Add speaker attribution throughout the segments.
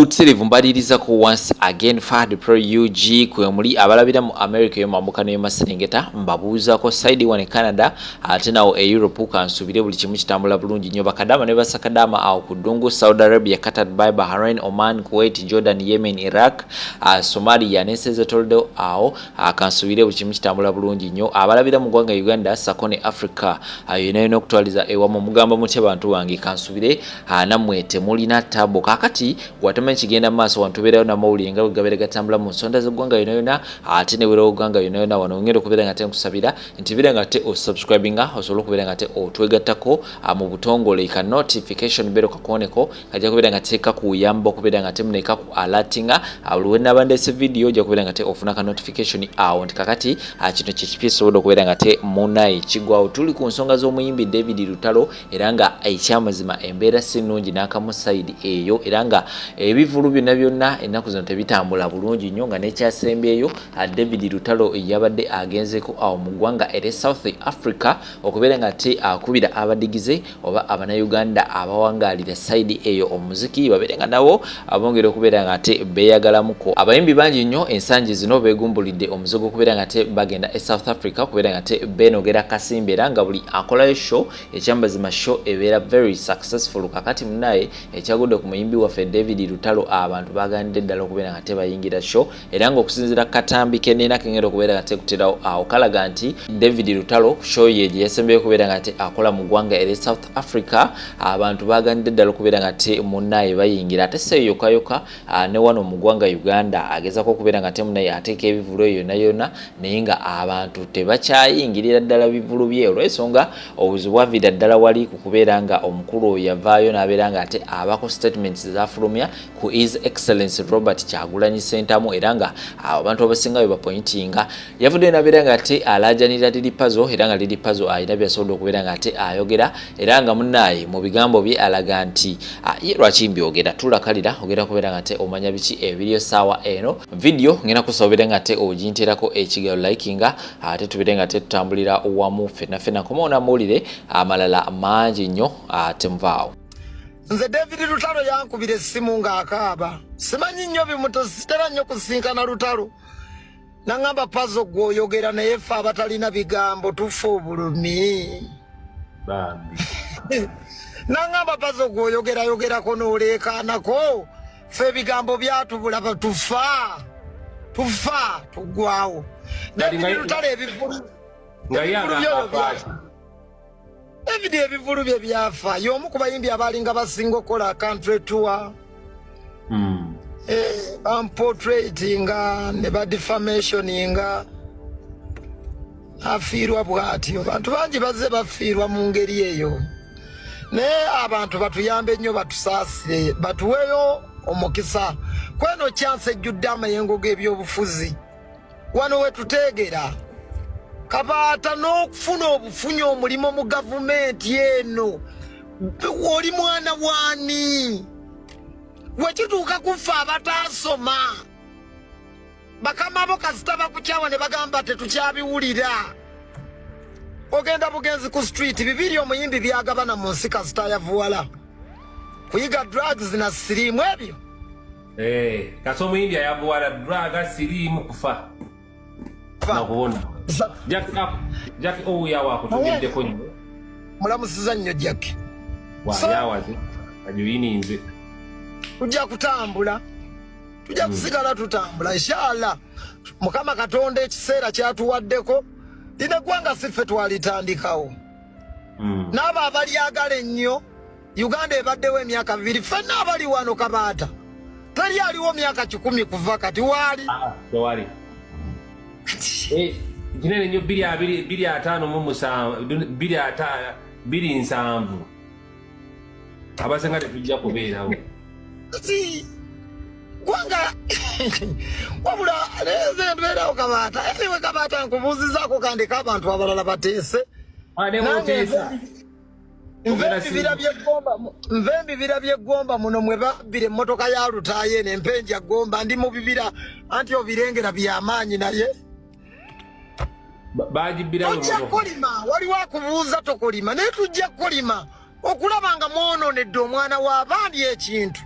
Speaker 1: Butsirivu mbaliriza ko once again Fahad Pro UG kwe muri abalabira mu America yo mambuka no Maserengeta mbabuuza ko side one Canada ate nawo e Europe kansubire buli kimu kitambula bulungi nnyo bakadama ne basakadama awo ku Dungu Saudi Arabia Qatar Dubai Bahrain Oman Kuwait Jordan Yemen Iraq Somalia neseze toldo awo kansubire buli kimu kitambula bulungi nnyo abalabira mu gwanga Uganda Sakone Africa yene no kutwaliza ewa mu mugamba mutye bantu wange kansubire namwete mulina tabo kakati watama kigenda maaso wantuberayo na mawuli nga gabere gatambula mu nsonda z'eggwanga yona ate ne wero ggwanga yona wano ngero kubera nga tenkusabira ntibira nga te o subscribinga osobola kubera nga te otwegattako mu butongole ka notification bero kakoneko kajja kubera nga teka kuyamba kubera nga temneka ku alertinga oluwe nabandese video ja kubera nga te ofuna ka notification awo ntikakati kino kikipisobola kubera nga te munayi kigwawo tuli ku nsonga z'omuyimbi David Lutalo era nga ekyamazima embeera sinungi n'akamu side eyo era nga ebivulu byonna ennaku zino tebitambula bulungi nnyo nga nekyasembyeyo David Lutalo yabadde agenzeko awo mu ggwanga ere South Africa okubeera nga te akubira abadigize oba Abannayuganda abawangalira side eyo omuziki babeere nga nabo abongera okubeera nga te beeyagalamuko abayimbi bangi nnyo ensangi zino beegumbulidde omuzigo okubeera nga te bagenda e South Africa okubeera nga te beenogera kasimbe era nga buli akolayo show ekyambazima show ebeera very successful kakati munaye ekyagudde ku muyimbi waffe David Lutalo abantu baganidde ddala okubeera nga tebayingira show era nga okusinziira katambi kenina kengera okubeera nga tekuterawo awo kalaga nti David Lutalo show ye gye yasembeyo okubeera nga te akola mu ggwanga eri South Africa abantu baganidde ddala okubeera nga te munnaye bayingira ate se yokayoka ne wano mu ggwanga Uganda agezako okubeera nga te munnaye ateeka ebivulu yonna naye nga abantu tebakyayingirira ddala bivulu bye olw'ensonga obuzibu bwavira ddala wali ku kubeera nga omukulu oyo yavaayo n'abeera nga ate abako statements zafulumya ku His Excellency Robert Kyagulanyi Ssentamu era nga abantu abasinga bapointinga yavudde n'abeera nga ate alaajanira Lily Puzzle era nga Lily Puzzle ayina byasobola okubeera nga ate ayogera era nga munnaye mu bigambo bye alaga nti ye lwaki mbyogera tulakalira ogera kubeera nga ate omanya biki ebiriyo saawa eno video ngenda kusobera nga ate oginterako ekigalo likinga ate tubeere nga ate tutambulira wamu fenna komaona muwulire amalala mangi nnyo ate muvaawo.
Speaker 2: Nze David Lutalo yankubira essimu ng'akaaba simanyi nnyo bimutositera nnyo kusinkana Lutalo nangamba Puzzle gw'oyogera naye ffe abatalina bigambo tufa obulumi nangamba Puzzle gw'oyogerako n'oleekaanako ffe ebigambo byatubula tufa tuggwawo David Lutalo David ebivulu bye byafa y'omu ku bayimbi abalinga basinga okukola country tour bamportratinga ne badefamationinga afiirwa bw'atyo bantu bangi bazze bafiirwa mu ngeri eyo naye abantu batuyambe nnyo batusaasire batuweeyo omukisa kweno chance ejjudde amayengo g'ebyobufuzi wano we tuteegera Kabaata n'okufuna obufunyi omulimo mu gavumenti eno oli mwana wani wekituuka kufa abataasoma bakama bo kasita bakukyawa ne bagamba tetukyabiwulira ogenda bugenzi ku street bibiri omuyimbi byagabana mu nsi kasita yavuwala kuyiga drugs na siriimu ebyo
Speaker 3: kasi omuyimbi ayavuwala drug siriimu kufa nakubona Jack oya wakutugiddeko nnyo
Speaker 2: mulamusiza nnyo Jack
Speaker 3: wayawaze ajuyininze
Speaker 2: tujja kutambula tujja kusigala tutambula inshallah Mukama Katonda ekiseera kyatuwaddeko lino eggwanga siffe twalitandikawo n'abo abalyagala ennyo Uganda ebaddewo emyaka 2 ffenna abali wano Kabaata tali aliwo myaka 10 kuva kati waali
Speaker 3: tewali Jinene nyo 257 abasenga tujja kubeerawo
Speaker 2: gwanga wabula leze mbeerawo Kabaata ewe Kabaata nkubuuzizaako kandika abantu abalala bateese nve bibira by'eggomba muno mwe babbira emmotoka ya Lutaayo eno empenja Gomba ndi mu bibira anti obirengera by'amaanyi naye tujja kulima waliwo akubuuza tokulima naye tujja kulima okulaba nga mwononedde omwana w'abandi ekintu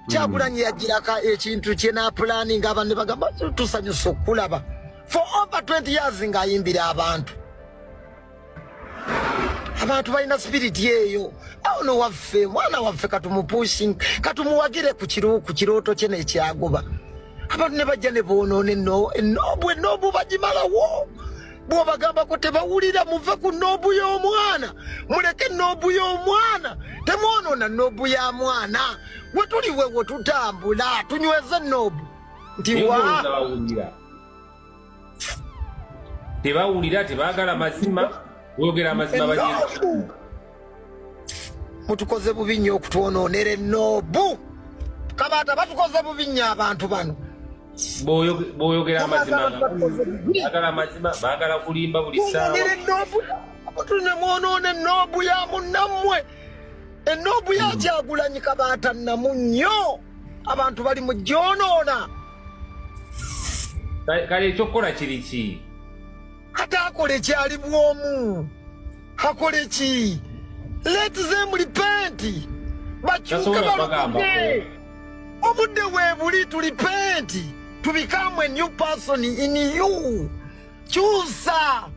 Speaker 2: Kyagulanyi yagiraka ekintu kye na planning abantu ne bagamba tusanyusa okulaba for over 20 years ng'ayimbira abantu balina spirit eyo awo no waffe mwana waffe katumupushing katumuwagire ku kirooto kye n'ekyagoba abantu ne bajja ne boonone enobu bagimalawo bw'obagamba ko tebawulira muve ku nobu y'omwana muleke nobu y'omwana temwonoona nobu ya mwana we tuli wewo tutambula tunyweze nobu nti wa
Speaker 3: tebawulira tebaagala mazima oyogera amazima bagenda
Speaker 2: mutukoze bubi nnyo okutwonoonera enobu Kabata batukoze bubi nnyo abantu bano
Speaker 3: bw'oyogera amazima baagala amazima baagala kulimba buli ssaawa
Speaker 2: tune mwonoona enobu ya munnammwe enobu ya Kyagulanyi Kabata nnamu nnyo abantu bali mu gyonoona
Speaker 3: kale ekyokukola kiri ki
Speaker 2: ate akole kyali bwomu akole ki let them repent bakyuke balukuke obudde weebuli repent to become a new person in you kyusa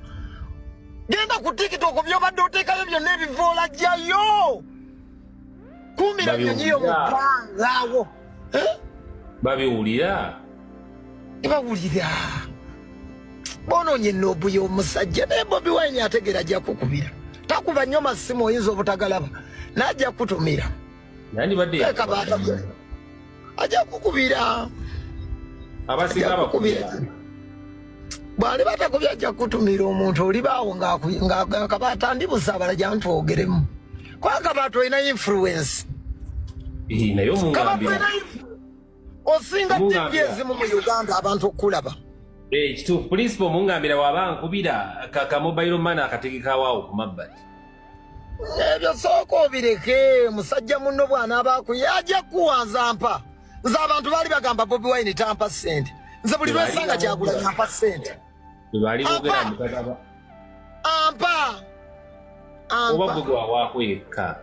Speaker 2: genda ku TikTok byobadde oteekayo byonna ebivoola jjayo kumira nyonyiyo mupangaawo
Speaker 3: babiwulira
Speaker 2: tebawulira bonoonye enobu y'omusajja naye Bobi Wine ategeera ajja kukubira takuba nnyo masimu oyinza obutagalaba n'ajja kutumira Kabata ajja kukubira
Speaker 3: abasinga bakubira
Speaker 2: bw'ali batakubya ajja kutumira omuntu olibaawo nga Kabata ndi busaabala gyantwogeremu kwa Kabata olina influence
Speaker 3: naye omungambira
Speaker 2: osinga tipi ezimu mu Uganda abantu okulaba
Speaker 3: kituufu principal omungambira waaba nkubira ka mobile money akategekawaawo ku mabbali
Speaker 2: ebyo sooka obireke musajja munno bw'anaabaaku yajja kuwanza mpa nze abantu baali bagamba Bobi Wine tampa ssente nze buli lwesanga Kyagulanyi ampa ssente ampa
Speaker 3: oba gwe gwawakweka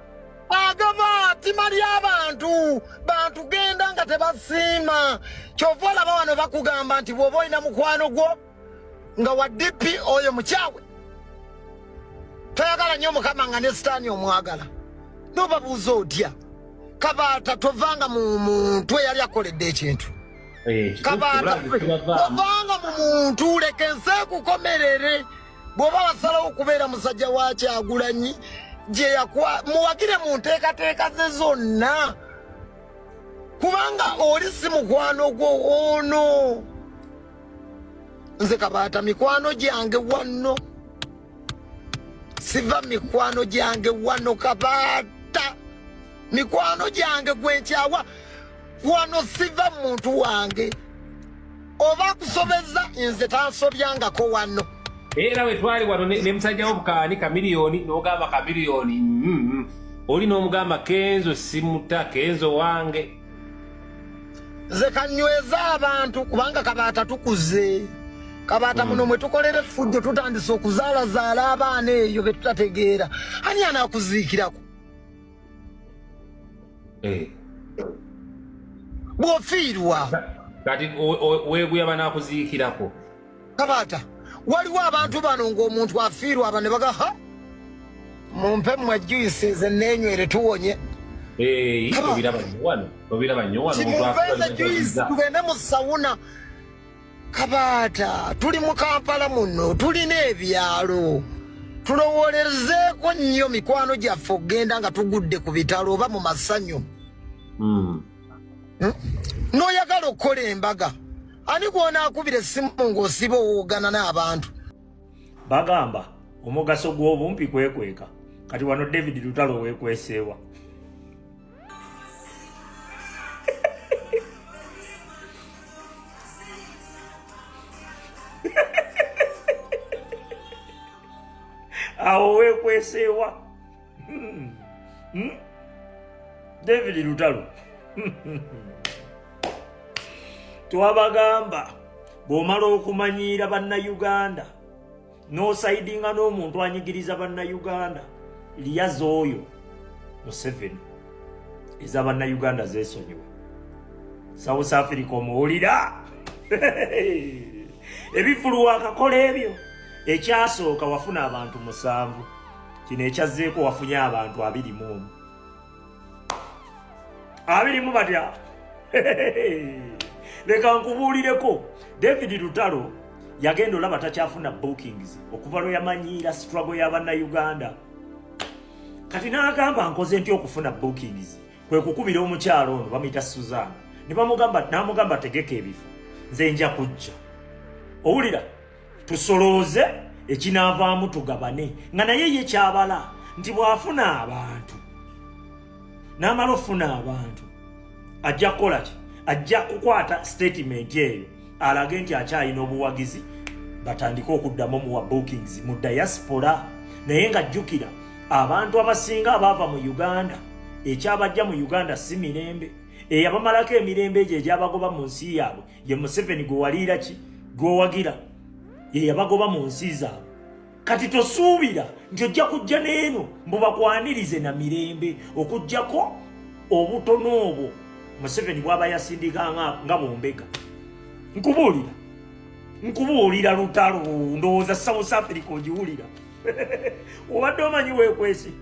Speaker 2: agaba ttima ly'abantu bantu genda nga tebasiima kyova olaba wano bakugamba nti bw'oba olina mukwano gwo nga wa DP oyo mukyawe toyagala nnyo Mukama nga ne sitaani omwagala nobabuuza otya Kabata tovanga mu muntu eyali akoledde ekintu Kabata tovanga mu muntu leka ensi ekukomerere bw'oba wasalawo okubeera musajja wa Kyagulanyi muwagire mu nteekateeka ze zonna kubanga oli si mukwano gwo ono nze Kabata mikwano gyange wano siva mikwano gyange wano Kabata mikwano gyange gwenkyawa wano siva muntu wange oba kusobeza nze tansobyangako wano
Speaker 3: era we twali wano ne musajja w'obukaani kamiliyoni n'ogamba kamiliyoni oli n'omugamba Kenzo simuta Kenzo wange
Speaker 2: nze kanyweza abantu kubanga Kabata tukuze Kabata muno mwe tukolera effujjo tutandise okuzaalazaala abaana eyo be tutategeera ani anaakuziikirako bw'ofiirwa
Speaker 3: kati weeguya banaakuziikirako
Speaker 2: Kabata waliwo abantu bano ng'omuntu afiirwa aba ne baga ha mumpe mmwe juyisi ze neenywere tuwonye
Speaker 3: obiraba nnyo wano
Speaker 2: kimumpeeze juyisi tugende mu sawuna Kabata tuli mu Kampala muno tulina ebyalo tulowoolezeeko nnyo mikwano gyaffe okugenda nga tugudde ku bitalo oba mu masanyu n'oyagala okukola embaga ani gw'onaakubira essimu ng'osiba owoogana n'abantu
Speaker 4: bagamba omugaso gw'obumpi kwekweka kati wano David Lutalo weekweseewa awo weekweseewa David Lutalo twabagamba bw'omala okumanyiira bannayuganda n'osaidinga n'omuntu anyigiriza bannayuganda lyazo oyo Museveni eza bannayuganda zeesonyiwa South Africa omuwulira ebifulu akakola ebyo ekyasooka wafuna abantu 7 kino ekyazzeeko wafunye abantu 21 batya leka nkubuulireko David Lutalo yagenda olaba takyafuna bookings okuva lwe yamanyiira struggle y'Abannayuganda kati n'agamba nkoze ntya okufuna bookings kwe kukubira omukyalo ono bamuyita Suzana n'amugamba tegeka ebifo nze nja kujja owulira tusolooze ekinaavaamu tugabane nga naye ye kyabala nti bw'afuna abantu n'amala ofuna abantu ajja kukola ki ajja kukwata statement eyo alage nti akyalina obuwagizi batandike okuddamu omuwa bookings mu diaspora naye nga jjukira abantu abasinga abaava mu Uganda ekyabajja mu Uganda si mirembe eyabamalako emirembe egyo egyabagoba mu nsi yaabwe ye Museveni gwe waliira ki gwowagira ye yabagoba mu nsi zaabwe kati tosuubira nti ojja kujja n'eno mbubakwanirize na mirembe okujjako obutono obwo Museveni bw'aba yasindika nga bombega nkubuulira Lutalo ndowooza South Africa ogiwulira obadde omanyi weekwesi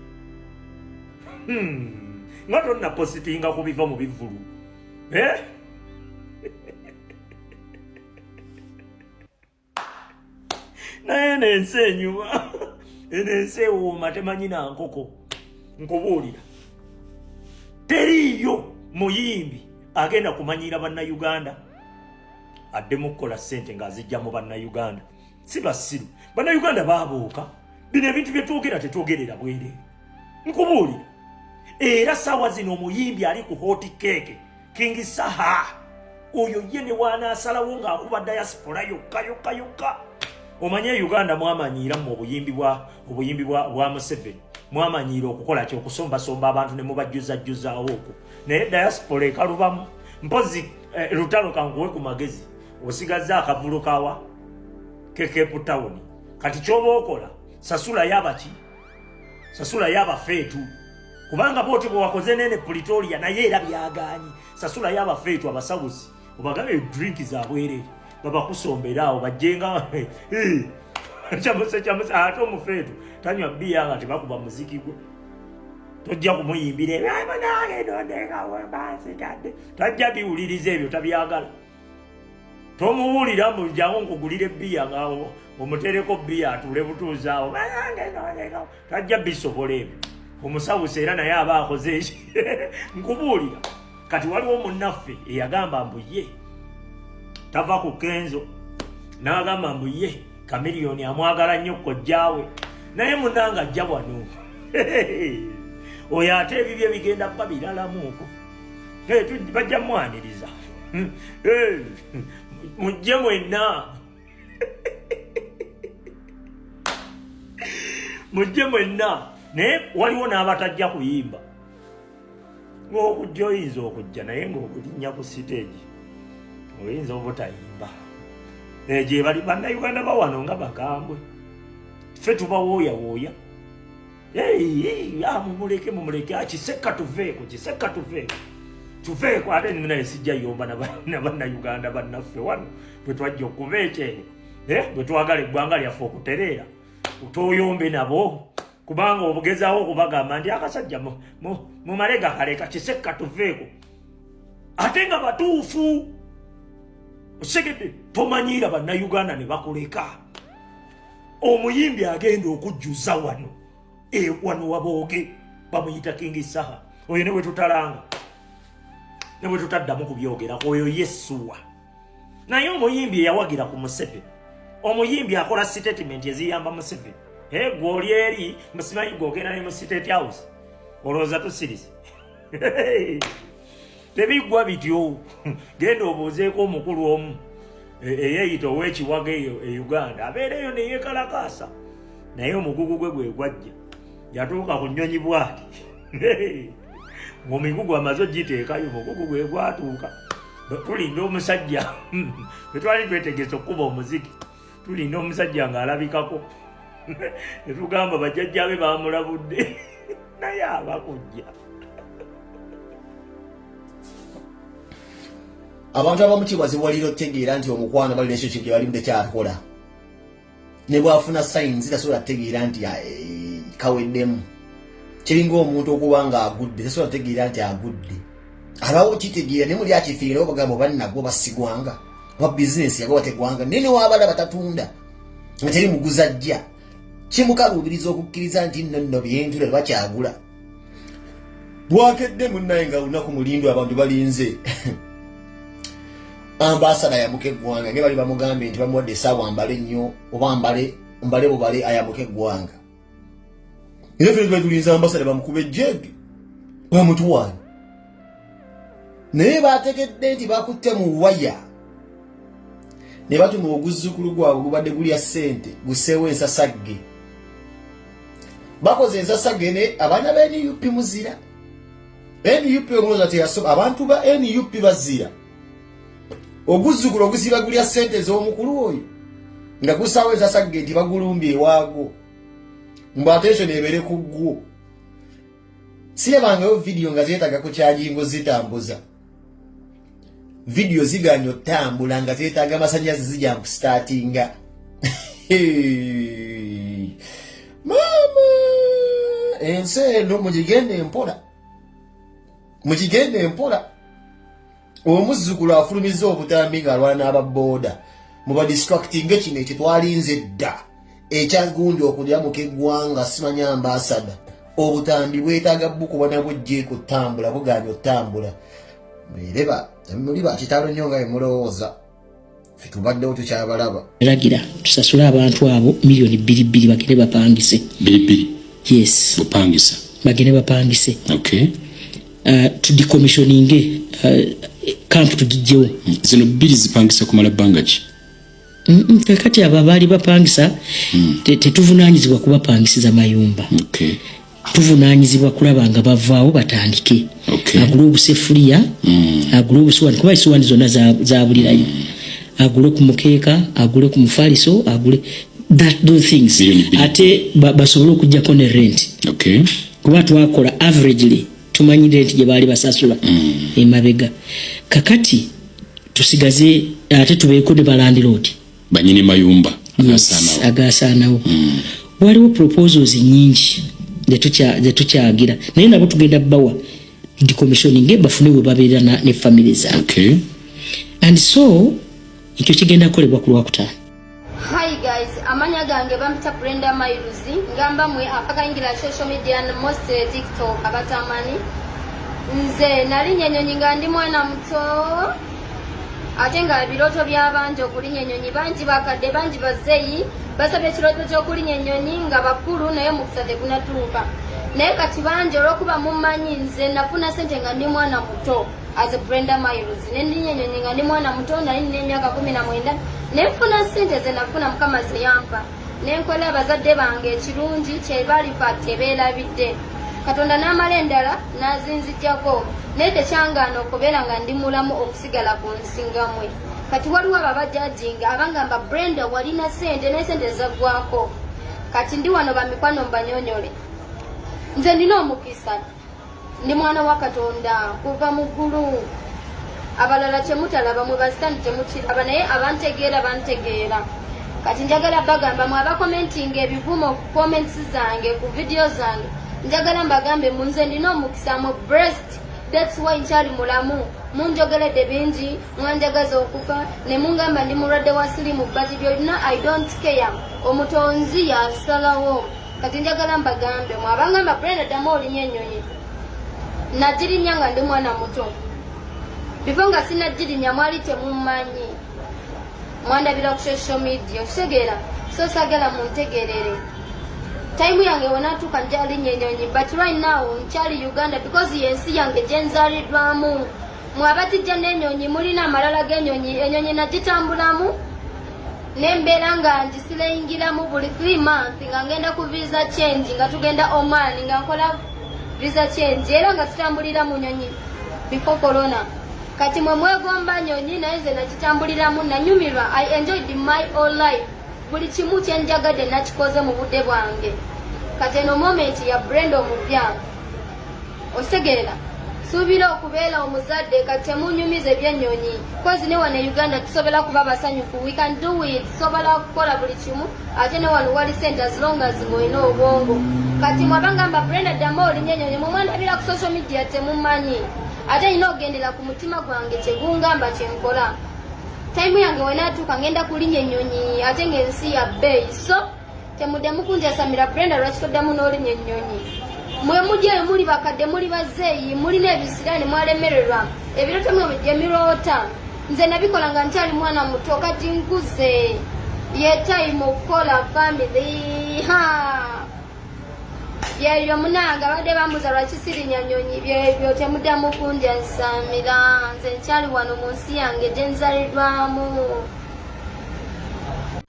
Speaker 4: nga tonna positinga ku biva mu bivulu naye n'ensi enyuma n'ensi ewuuma temanyi na nkoko nkubuulira teriiyo muyimbi agenda kumanyira Bannayuganda addemu kukola ssente ng'azijja mu Bannayuganda si basiru Bannayuganda baabuuka bino ebintu bye twogera tetwogerera bwereere nkubuulira era saawa zino omuyimbi ali ku hot cake King Saha oyo ye ne wanaasalawo ng'akuba diaspora yokka omanye Uganda mwamanyiira mu obuyimbi bwa Museveni mwamanyiira okukola ki okusombasomba abantu ne mubajjuzajjuzaawo okwo naye diaspora ekalubamu mpozi Lutalo kankuwe ku magezi osigazza akavulo kawa Cape Town kati ky'oba okola sasula y'abafeetu kubanga booti bwe wakoze nene Pretoria naye era byagaanyi sasula y'abafeetu abasawuzi obagabe drink zabwerere babakusomberaawo bajjenga kyamuse ate omufeetu tanywa bbiya nga tebakuba muziki gwe tojja kumuyimbira tajja biwuliriza ebyo tabyagala tomuwulira mujjangu nkugulira ebbiya nga omutereko bbiya atuule butuuzaawo tajja bisobola ebyo omusawusa era naye aba akoze eki nkubuulira kati waliwo munnaffe eyagamba mbu ye tava ku Kenzo n'agamba mbu ye Kamiliyoni amwagala nnyo kojjaawe naye munnanga ajja wano oyo ate ebibye bigenda kuba biralamuuko bajja mwaniriza mujje mwenna naye waliwo n'abatajja kuyimba ng'okujja oyinza okujja naye ng'okulinnya ku siteegi oyinza obutayimba gye bali Bannayuganda bawano nga bakambwe ffe tubawooyawooya mumuleke kiseka tuveeko ate naye sijja yomba na Bannayuganda bannaffe wano bwe twajja okuba ekyero bwe twagala eggwanga lyaffe okutereera toyombe nabo kubanga obugezaawo okubagamba nti akasajja mumale gakaleka kiseka tuveeko ate nga batuufu osegedde tomanyiira Bannayuganda ne bakuleka omuyimbi agenda okujjuza wano wabooge bamuyita King Saha oyo ne bwe tutalanga ne bwe tutaddamu kubyogera oyo yesuwa naye omuyimbi eyawagira ku Museveni omuyimbi akola statement eziyamba Museveni gwoli eri musimanyi gwogenda ne mu State House olowooza tusirize tebiggwa bityo genda obuuzeeko omukulu omu eyeeyita ow'ekiwaga eyo e Uganda abeereyo ne yeekalakaasa naye omugugu gwe gwajja yatuuka ku nnyonyi bwati ng'omigugu amaze ogiteekayo omugugu gwe gwatuuka tulinda omusajja bwe twali twetegesa okkuba omuziki tulinda omusajja ng'alabikako ne tugamba bajjajjabe baamulabudde naye abakujja
Speaker 5: abantu abamu kibazibwalira otegeera nti omukwano bali relationship gye balimu tekyakola ne bwafuna signs tasobola kutegeera nti kaweddemu kiringa omuntu okuba nga agudde tasobola kutegeera nti agudde abawo kitegeera ne muli akifiira obagamba bannagwo basigwanga wa business yagwa tegwanga nene wabala batatunda nga teri muguza ajja kimukalubiriza okukkiriza nti nno byentula bakyagula bwakedde munnaye nga lunaku mulindu abantu balinze ambasada yamuke gwanga ne bali bamugambe nti bamuwadde essaawa mbale nnyo oba mbale bubale ayamuke gwanga era ffe tulinze ambasada bamukube ejjege bamutuwaana naye bategedde nti bakutte mu waya ne batuma oguzzukulu gwabwe gubadde gulya ssente guseewo ensasagge bakoze ensasagge ne abaana ba NUP muzira NUP omulooza teyasoba abantu ba NUP bazira oguzzukulu ogusiba gulya ssente z'omukulu oyo nga gusaawo ensasagge nti bagulumbye ewaago mbu attention ebeere ku ggwo sirebangayo vidiyo nga zeetaga ku kyajingo zitambuza video ziganyo tambula nga zeetaga amasanyazi zijja kustartinga mama ensi eno mugigende empola omuzzukulu afulumiza obutambi ng'alwana n'ababooda muba distracting ekino ekyo twalinze dda ekyagundi okulya mu keggwanga simanya ambasada obutambi bwetaaga bukubona bujje kutambula buganya otambula bereba muli bakitalo nnyo nga emulowooza ffe tubaddewo tukyabalaba
Speaker 6: eragira tusasule abantu abo miliyoni 2 bagende bapangise
Speaker 7: 2
Speaker 6: yes
Speaker 7: bupangisa
Speaker 6: bagende bapangise
Speaker 7: okay
Speaker 6: tudicommissioninge camp tugijjewo
Speaker 7: zino 2 zipangisa kumala bbanga ki
Speaker 6: kakati abo abaali bapangisa tetuvunaanyizibwa kubapangisiza mayumba
Speaker 7: okay
Speaker 6: tuvunaanyizibwa kulaba nga bavaawo batandike
Speaker 7: okay
Speaker 6: agule obusefuliya agule obusuwani kuba isuwani zonna zabulirayo agule ku mukeeka agule ku mufaliso agule those things ate basobole okujjako ne rent
Speaker 7: okay
Speaker 6: kuba twakola averagely tumanyi rent gye baali basasula emabega kakati tusigaze ate tubeeko ne balandlord
Speaker 7: banyini mayumba
Speaker 6: agasaanawo waliwo proposals nyingi zetukyagira naye nabo tugenda bawa decommissioning bafune we babeera ne family zaabwe
Speaker 7: okay
Speaker 6: and so ekyo kigenda kukolebwa ku Lwakutaano.
Speaker 8: Hi guys, amanya gange bampita Brenda Mairuzi ngamba mwe akaingira social media na most TikTok abatamani nze nali nyenyonyi nga ndi mwana muto ate nga ebiroto by'abanje okulinya ennyonyi bangi bakadde bangi bazeyi basabye ekiroto ky'okulinya ennyonyi nga bakulu naye mukisa tegunatuuka naye kati bangi olw'okuba mumanyi nze nafuna sente nga ndi mwana muto as Brenda Mairuzi nendinya ennyonyi nga ndi mwana muto nali nina emyaka 19 nenfuna sente ze nafuna mukama ze yampa nenkola abazadde bange ekirungi kyebalifa tebeerabidde Katonda n'amala endala n'azinzijjako naye tekyangaana okubeera nga ndi mulamu okusigala ku nsingamwe kati waliwo ababajajinga abangamba Brenda walina sente naye sente zaggwako kati ndi wano bamikwano mbanyonyole nze ndina omukisa ndi mwana wa Katonda kuva mu ggulu abalala kyemutalaba mwe basitandi temukiraba naye abantegeera bantegeera kati njagala bagamba mwe abakomentinga ebivumo ku comments zange ku video zange njagala mbagambe munze ndina omukisa mu breast that's why nkyali mulamu munjogeredde bingi mwanjagaza okufa ne mungamba ndi mulwadde wa sirimu but byonna I don't care omutonzi yasalawo kati njagala mbagambe mwe abangamba Brenda ddamu olinya ennyonyi nagirinya nga ndi mwana muto before nga sinagirinya mwali temumanyi mwandabira ku social media okitegeera so sagala muntegerere time yange wonatuuka njalinya ennyonyi but right now nkyali Uganda because yensi yange gyenzaalidwamu mwabatijja n'ennyonyi mulina amalala g'ennyonyi ennyonyi nagitambulamu nembeera nga ngisirayingiramu buli 3 months nga ngenda ku visa change nga tugenda Oman nga nkola visa change era nga tutambulira mu nyonyi before corona kati mwe mwegomba nyonyi naye nze nakitambuliramu nanyumirwa I enjoyed my whole life buli kimu kyenjagadde nakikoze mu budde bwange kati eno moment ya Brenda omupya okitegeera Subira okubeera omuzadde kati munyumize by'ennyonyi kozi ne wano Uganda tusobola kuba basanyufu, we can do it, tusobola kukola buli kimu ate ne wano wali sente as long as ng'olina obwongo. Kati mwabangamba Brenda ddamu olinnya ennyonyi mumwandabira ku social media temumanyi ate nina ogendera ku mutima gwange kyegungamba kyenkola. Time yange wenaatuuka ngenda kulinnya ennyonyi ate ng'ensi ya bbeeyi, so temuddamu kunjasamira Brenda lwaki toddamu n'olinnya ennyonyi. Mwe mujje muli bakadde muli bazeeyi mulina ebisiraani mwalemererwa ebiro temwe bye miroota. Nze nabikola nga nkyali mwana muto kati nkuze ye time okukola family byebyo munanga badde bambuza lwaki sirinya nnyonyi byebyo temuddamu kunjasamira nze nkyali wano mu nsi yange gye nzalirwamu.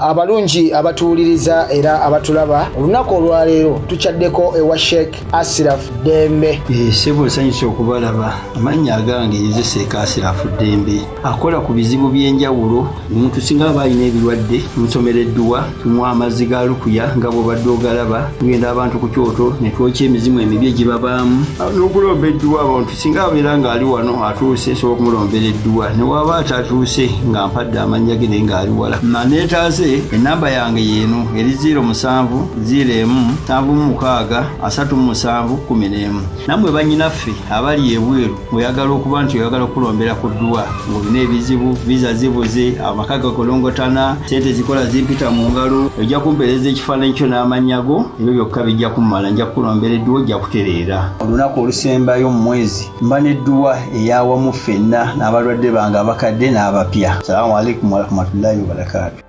Speaker 9: Abalungi abatuwuliriza era abatulaba olunaku olwaleero tukyaddeko ewa Sheikh Ashraf Dembe.
Speaker 10: Sebo nsanyusa okubalaba. Amannya agange nze Sheikh Ashraf Dembe akola ku bizibu by'enjawulo. Omuntu singa aba alina ebirwadde musomereddwa tunywa amazzi ga lukuya nga bw'obadde ogalaba, tugenda abantu ku kyoto ne twokya emizimu emibi egibabaamu n'okulomba edduwa. Abantu singa abeera ng'ali wano atuuse sobola okumulombera edduwa, ne waba atatuuse nga mpadde amannya ge naye ng'ali wala. Neetaase enamba yange yeeno eri 0707363711. Nammwe bannyinaffe abali ebweru oyagala okuba nti oyagala okulombera ku dduwa ng'olina ebizibu, viza zibuze, amaka gakolongotana, sente zikola zimpita mu ngalo, ojja kumpeereza ekifaananyi kyo n'amannya go, ebyo byokka bijja kummala. Nja kukulombera edduwa, ojja kutereera. Olunaku olusembayo mu mwezi mba n'edduwa eyawamu ffenna n'abalwadde bange abakadde n'abapya. Salaamu alaikum warahmatullahi wabarakatuh.